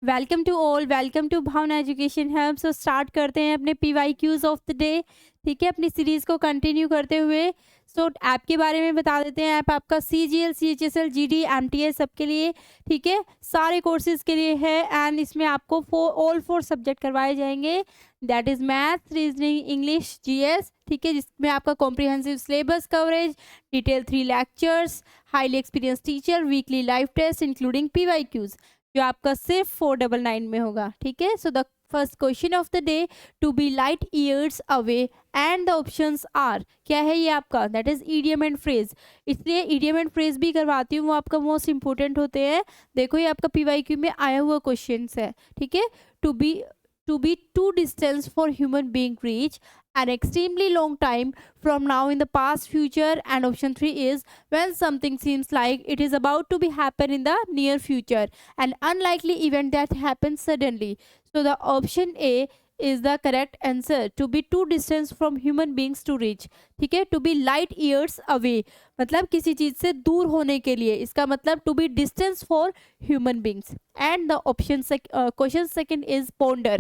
Welcome to all, welcome to Bhavna education hub. So start करते हैं अपने PYQs ऑफ द डे। ठीक है, अपनी सीरीज़ को कंटिन्यू करते हुए सो ऐप के बारे में बता देते हैं। ऐप आपका CGL, CHSL, GD, MTS सबके लिए, ठीक है, सारे कोर्सेज के लिए है। एंड इसमें आपको ऑल 4 सब्जेक्ट करवाए जाएंगे, that is maths, reasoning, English, GS। ठीक है, जिसमें आपका comprehensive syllabus coverage, detail 3 lectures, highly experience teacher, weekly live test including PYQs, जो आपका सिर्फ 499 में होगा। ठीक है, so the first question of the day, to be light years away and the options are, क्या है ये आपका, that is idiom and phrase. इसलिए ईडियम एंड फ्रेज भी करवाती हूँ, वो आपका मोस्ट इंपॉर्टेंट होते हैं। देखो ये आपका PYQ में आया हुआ क्वेश्चन है। ठीक है, to be to distance for human being reach an extremely long time from now in the past, future, and option 3 is when something seems like it is about to be happen in the near future, an unlikely event that happens suddenly. So the option A is the correct answer, to be too distance from human beings to reach। ठीक है, to be light years away मतलब किसी चीज से दूर होने के लिए, इसका मतलब to be distance for human beings। and the option question second is ponder।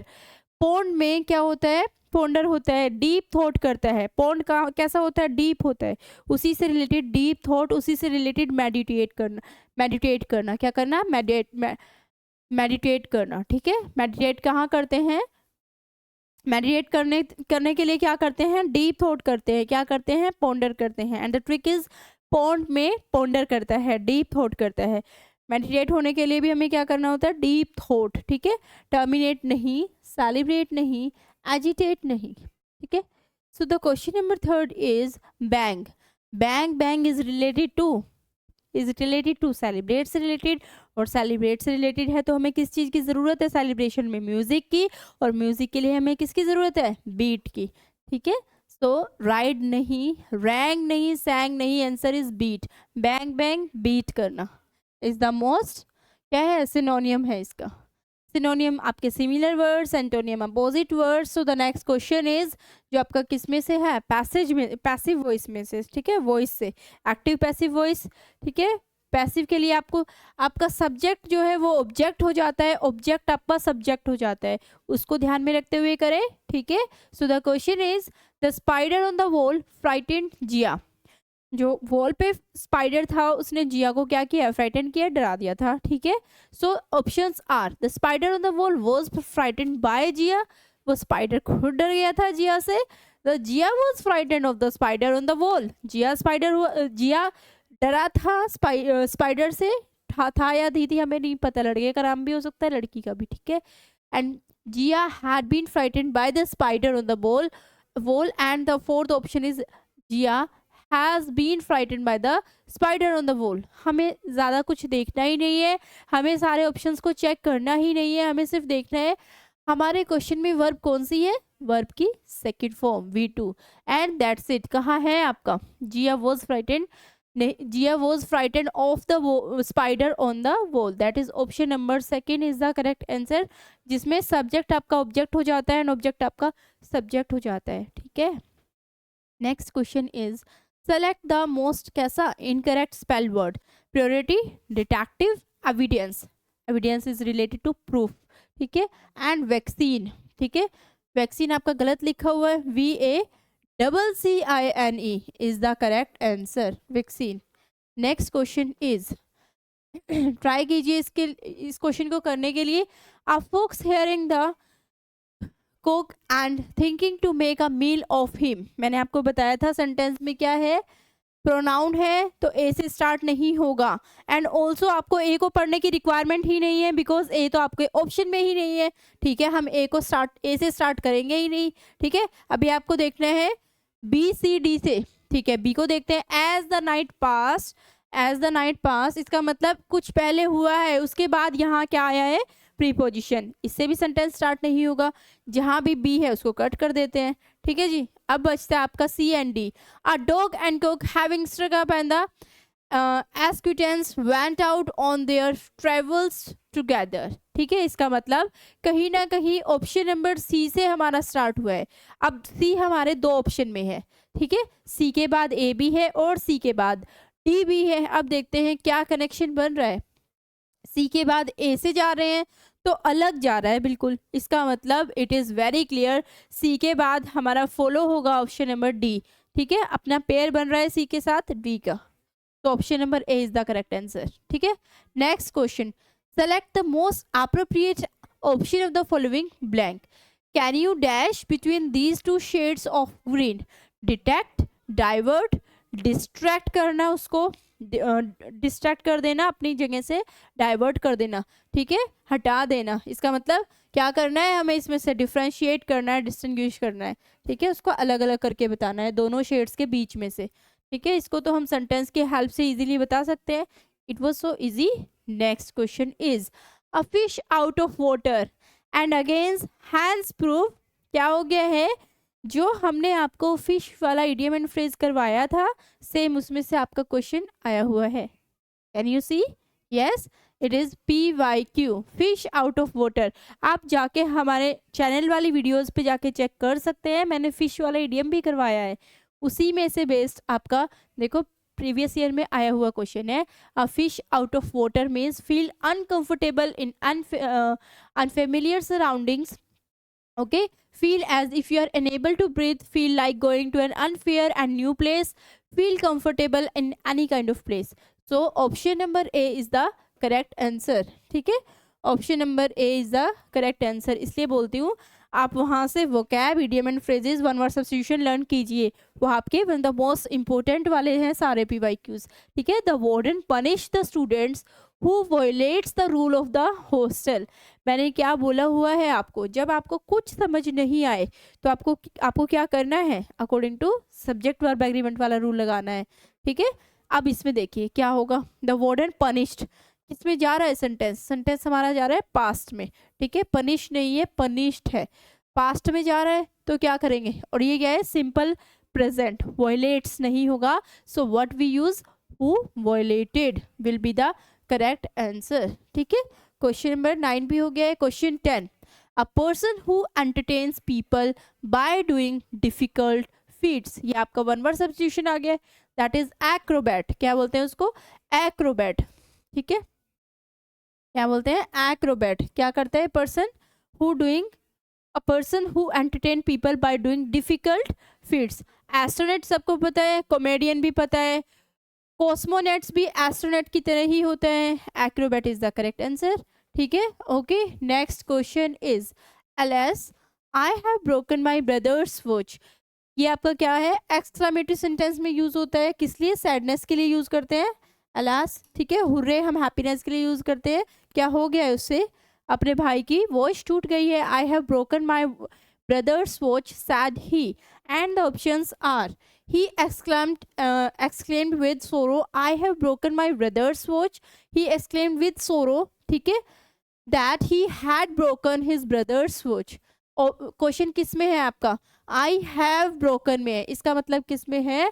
Pond में क्या होता है, पोंडर होता है, डीप थॉट करता है। पौंड का कैसा होता है, डीप होता है, उसी से रिलेटेड डीप थॉट, उसी से रिलेटेड मेडिटेट करना। मेडिटेट करना क्या करना, मेडिटेट करना। ठीक है, मेडिटेट कहाँ करते हैं, मेडिटेट करने के लिए क्या करते हैं, डीप थॉट करते हैं, क्या करते हैं, पोंडर करते हैं। And the trick is pond में पोंडर करता है, डीप थॉट करता है। मेडिटेट होने के लिए भी हमें क्या करना होता है, डीप थॉट। ठीक है, टर्मिनेट नहीं, सेलिब्रेट नहीं, एजिटेट नहीं। ठीक है, so the question number third is bang. Bang is related to celebrate से रिलेटेड, और सेलिब्रेट से रिलेटेड है तो हमें किस चीज़ की ज़रूरत है सेलिब्रेशन में, म्यूज़िक की, और म्यूज़िक के लिए हमें किसकी ज़रूरत है, बीट की। ठीक है, सो राइड नहीं, रैंग नहीं, सैंग नहीं, answer is beat. Bang bang beat करना इज द मोस्ट क्या है, सिनोनियम है इसका। सिनोनियम आपके similar words, antonym opposite words. So the next question is जो आपका किस में से है, पैसेज में, पैसिव वॉइस में से। ठीक है, वॉइस से, एक्टिव पैसिव वॉइस। ठीक है, पैसिव के लिए आपको आपका सब्जेक्ट जो है वो ऑब्जेक्ट हो जाता है, ऑब्जेक्ट आपका सब्जेक्ट हो जाता है, उसको ध्यान में रखते हुए करें। ठीक है, so the question is the spider on the wall frightened Jiya. जो वॉल पे स्पाइडर था उसने जिया को क्या किया, फ्राइटन किया, डरा दिया था। ठीक है, so options are, the spider on the wall was frightened by Jiya, वो स्पाइडर खुद डर गया था जिया से। The Jiya was frightened of the spider on the wall, Jiya डरा था स्पाइडर से, था या थी हमें नहीं पता, लड़के का नाम भी हो सकता है, लड़की का भी। ठीक है, and Jiya had been frightened by the spider on the wall and the fourth option is Jiya has been frightened by the spider on the wall। हमें ज़्यादा कुछ देखना ही नहीं है, हमें सारे ऑप्शंस को चेक करना ही नहीं है, हमें सिर्फ देखना है हमारे क्वेश्चन में वर्ब कौन सी है, वर्ब की second form V2, and that's it. कहाँ है आपका, Jiya was frightened of the spider on the wall, that is option number second is the correct answer, जिसमें सब्जेक्ट आपका ऑब्जेक्ट हो जाता है एंड ऑब्जेक्ट आपका सब्जेक्ट हो जाता है। ठीक है, next question is select the most कैसा incorrect spell word, purity, detective, evidence. Evidence is related to proof. ठीक है, एंड वैक्सीन। ठीक है, वैक्सीन आपका गलत लिखा हुआ है, VACCINE is the correct answer, vaccine. Next question is try कीजिए इस क्वेश्चन को करने के लिए, आप folks hearing the cook and thinking to make a meal of him। मैंने आपको बताया था सेंटेंस में क्या है, प्रोनाउन है तो ए से स्टार्ट नहीं होगा, एंड ऑल्सो आपको ए को पढ़ने की रिक्वायरमेंट ही नहीं है, बिकॉज ए तो आपके ऑप्शन में ही नहीं है। ठीक है, हम ए से स्टार्ट करेंगे ही नहीं। ठीक है, अभी आपको देखना है BCD से। ठीक है, बी को देखते हैं, एज द नाइट पास, इसका मतलब कुछ पहले हुआ है, उसके बाद यहाँ क्या आया है, प्रीपोजिशन, इससे भी सेंटेंस स्टार्ट नहीं होगा। जहां भी बी है उसको कट कर देते हैं। ठीक है जी, अब बचता है आपका CND। A dog and cook having struck up and the acquaintance went out on their travels together. ठीक है, इसका मतलब कहीं ना कहीं ऑप्शन नंबर C से हमारा स्टार्ट हुआ है। अब C हमारे दो ऑप्शन में है। ठीक है, C के बाद A भी है और C के बाद D भी है। अब देखते हैं क्या कनेक्शन बन रहा है, C के बाद A से जा रहे हैं तो अलग जा रहा है बिल्कुल, इसका मतलब इट इज़ वेरी क्लियर, सी के बाद हमारा फॉलो होगा ऑप्शन नंबर डी। ठीक है, अपना पेयर बन रहा है सी के साथ डी का, तो option number A is the correct answer. ठीक है, next question, select the most appropriate option of the following blank, can you dash between these two shades of green, detect, divert, distract करना, उसको distract कर देना, अपनी जगह से divert कर देना, ठीक है, हटा देना। इसका मतलब क्या करना है, हमें इसमें से डिफ्रेंशिएट करना है, डिस्टिंग्विश करना है, ठीक है, उसको अलग अलग करके बताना है दोनों शेड्स के बीच में से। ठीक है, इसको तो हम सेंटेंस की हेल्प से इजीली बता सकते हैं, it was so easy. Next question is a fish out of water and against hands prove, क्या हो गया है, जो हमने आपको फिश वाला इडियम एंड फ्रेज करवाया था, सेम उसमें से आपका क्वेश्चन आया हुआ है। Can you see, yes it is PYQ, fish out of water. आप जाके हमारे चैनल वाली वीडियोस पे जाके चेक कर सकते हैं, मैंने फिश वाला इडियम भी करवाया है, उसी में से बेस्ड आपका देखो प्रीवियस ईयर में आया हुआ क्वेश्चन है। A fish out of water means feel uncomfortable in unfamiliar surroundings, okay, feel as if you are unable to breathe, feel like going to an unfair and new place, feel comfortable in any kind of place, so option number A is the correct answer। ठीक है, option number A is the correct answer. इसलिए बोलती हूँ आप वहाँ से vocab, idiom and phrases, one word substitution learn कीजिए, वो आपके वन द मोस्ट इंपॉर्टेंट वाले हैं सारे PYQs। ठीक है, the warden punish the students who violets the rule of the hostel. मैंने क्या बोला हुआ है आपको, जब आपको कुछ समझ नहीं आए तो आपको क्या करना है, according to subject verb agreement वाला रूल लगाना है। ठीक है, अब इसमें देखिए क्या होगा, द वार्डन पनिश्ड, किसमें जा रहा है सेंटेंस, सेंटेंस हमारा जा रहा है पास्ट में। ठीक है, पनिश नहीं है, पनिश्ड है, पास्ट में जा रहा है, तो क्या करेंगे, और ये क्या है, सिंपल प्रेजेंट, वायलेट्स नहीं होगा, so what we use, who violated will be the correct answer. ठीक है, क्वेश्चन नंबर 9 भी हो गया है। Question 10, a person who entertains people by doing difficult feats, ये आपका वन वर्ड सब्स्टिट्यूशन आ गया, दैट इज एक्रोबैट। क्या बोलते हैं उसको, एक्रोबैट। ठीक है, क्या बोलते हैं, एक्रोबैट। क्या करता है, person who doing, a person who entertain people by doing difficult feats. Astronaut सबको पता है, कॉमेडियन भी पता है, कॉस्मोनेट्स भी एस्ट्रोनॉट की तरह ही होते हैं, Acrobat is the correct answer. ठीक है, okay, next question is, LS I have broken my brother's watch, ये आपका क्या है, एक्सक्लेमेटरी सेंटेंस में यूज होता है, किस लिए, सैडनेस के लिए यूज करते हैं, अलास। ठीक है, हुर्रे हम हैप्पीनेस के लिए यूज करते हैं, क्या हो गया है उससे, अपने भाई की वॉच टूट गई है, I have broken my brother's watch said he, and the options are, he exclaimed with sorrow, I have broken my brother's watch, he exclaimed with sorrow, ठीक है, that he had broken his brother's watch। और question किस में है आपका, I have broken में है, इसका मतलब किस में है,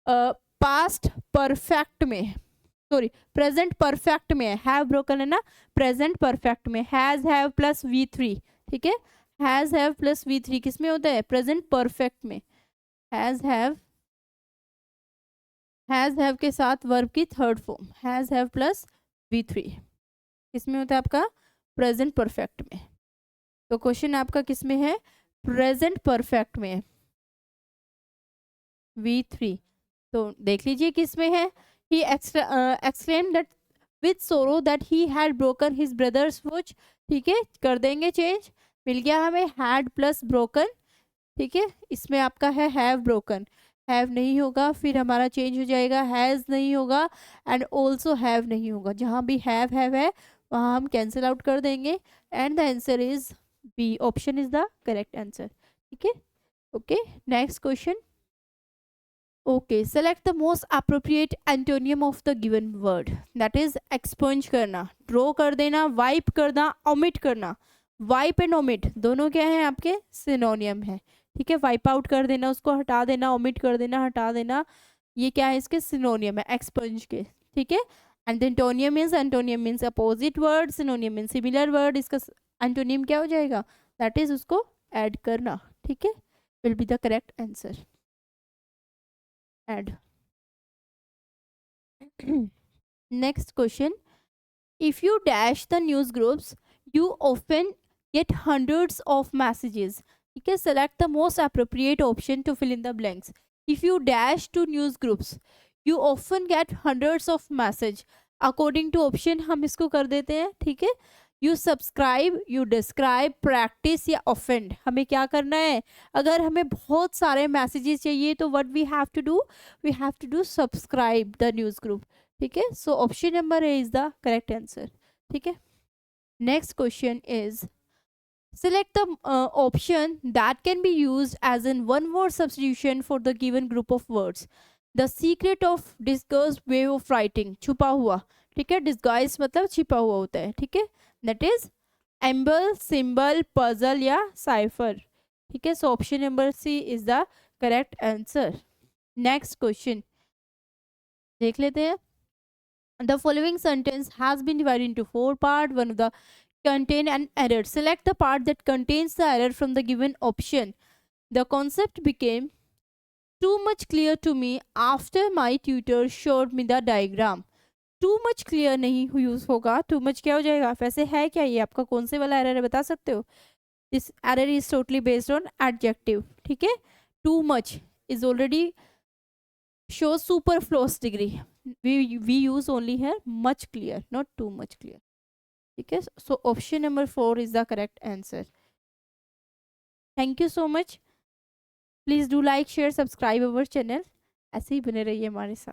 पास्ट परफेक्ट में, सॉरी प्रेजेंट परफेक्ट में है, हैव ब्रोकन है ना, प्रेजेंट परफेक्ट में, हैज हैव प्लस V3। ठीक है, हैज हैव प्लस V3 किस में होता है, प्रेजेंट परफेक्ट में, हैज हैव के साथ वर्ब की third form, has have plus V3 किसमें होता है आपका, प्रेजेंट परफेक्ट में। तो क्वेश्चन आपका किसमें है, प्रेजेंट परफेक्ट में, V3। तो देख लीजिए किसमें है, ही exclaimed that with sorrow that he had broken his brother's watch। ठीक है, कर देंगे चेंज, मिल गया हमें had प्लस broken। ठीक है, इसमें आपका है हैव ब्रोकन, हैव नहीं होगा, फिर हमारा चेंज हो जाएगा, हैज़ नहीं होगा, एंड ऑल्सो हैव नहीं होगा, जहाँ भी हैव है वहाँ हम कैंसिल आउट कर देंगे, and the answer is B, option is the correct answer. ठीक है, okay, next question, okay, select the most appropriate antonym of the given word, that is expunge करना, ड्रॉ कर देना, वाइप करना, ओमिट करना। Wipe and omit दोनों क्या है आपके, सिनोनियम है। ठीक है, वाइप आउट कर देना, उसको हटा देना, ओमिट कर देना, हटा देना, ये क्या है, इसके सिनोनियम है एक्सपंज के। ठीक है, and antonym means opposite word, सिनोनियम means similar word, इसका एंटोनियम क्या हो जाएगा, दैट इज उसको ऐड करना। ठीक है, will be the correct answer, add. Next question, if you dash the news groups You often get hundreds of messages. You can select the most appropriate option to fill in the blanks. If you dash to news groups, you often get hundreds of message. According to option हम इसको कर देते हैं, ठीक है. You subscribe, you describe, practice या offend. हमें क्या करना है? अगर हमें बहुत सारे मैसेजेस चाहिए तो what we have to do? We have to do subscribe the news group. ठीक है. So option number A is the correct answer. ठीक है. Next question is, select the option that can be used as in one word substitution for the given group of words. The secret of disguised way of writing. छुपा हुआ. ठीक है. Disguise मतलब छिपा हुआ होता है. ठीक है. That is emblem, symbol, puzzle या साइफर. ठीक है. So option number C is the correct answer. Next question देख लेते हैं. The following sentence has been divided into 4 parts. One of the contain an error. Select the part that contains the error from the given option. The concept became too much clear to me after my tutor showed me the diagram. Too much clear नहीं use होगा. Too much क्या हो जाएगा? वैसे है क्या ये? आपका कौन से वाला एरर है बता सकते हो? This error is totally based on adjective. ठीक है. Too much is already shows superfluous degree. We use only here much clear, not too much clear. ठीक है. So option number 4 is the correct answer. Thank you so much. Please do like, share, subscribe our channel. ऐसे ही बने रहिए हमारे साथ.